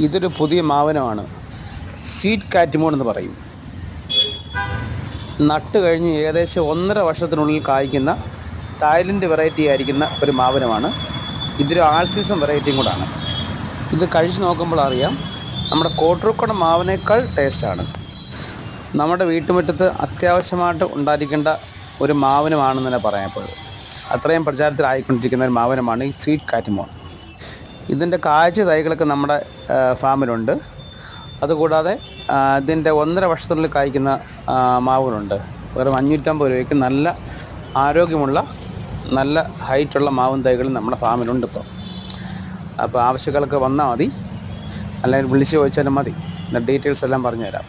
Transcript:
ഇതൊരു പുതിയ മാവനമാണ്. സ്വീറ്റ് കാറ്റിമോൺ എന്ന് പറയും. നട്ട് കഴിഞ്ഞ് ഏകദേശം 1.5 വർഷത്തിനുള്ളിൽ കായ്ക്കുന്ന തായ്ലൻഡ് വെറൈറ്റി ആയിരിക്കുന്ന ഒരു മാവനമാണ്. ഇതൊരു ആൾ സീസൺ വെറൈറ്റിയും കൂടാണ്. ഇത് കഴിച്ച് നോക്കുമ്പോൾ അറിയാം, നമ്മുടെ കോട്ടൂർക്കോണ മാവിനേക്കാൾ ടേസ്റ്റാണ്. നമ്മുടെ വീട്ടുമുറ്റത്ത് അത്യാവശ്യമായിട്ട് ഉണ്ടായിരിക്കേണ്ട ഒരു മാവനമാണെന്ന് തന്നെ പറയാം. അത്രയും പ്രചാരത്തിലായിക്കൊണ്ടിരിക്കുന്ന ഒരു മാവനമാണ് ഈ സ്വീറ്റ് കാറ്റിമോൺ. ഇതിൻ്റെ കായ്ച്ച തൈകളൊക്കെ നമ്മുടെ ഫാമിലുണ്ട്. അതുകൂടാതെ ഇതിൻ്റെ 1.5 വർഷത്തിനുള്ളിൽ കായ്ക്കുന്ന മാവുകളുണ്ട്. വെറും 550 രൂപയ്ക്ക് നല്ല ആരോഗ്യമുള്ള നല്ല ഹൈറ്റുള്ള മാവും തൈകളും നമ്മുടെ ഫാമിലുണ്ട് ഇപ്പോൾ. അപ്പോൾ ആവശ്യക്കാർക്ക് വന്നാൽ മതി, അല്ലെങ്കിൽ വിളിച്ച് ചോദിച്ചാലും മതി. ഡീറ്റെയിൽസ് എല്ലാം പറഞ്ഞുതരാം.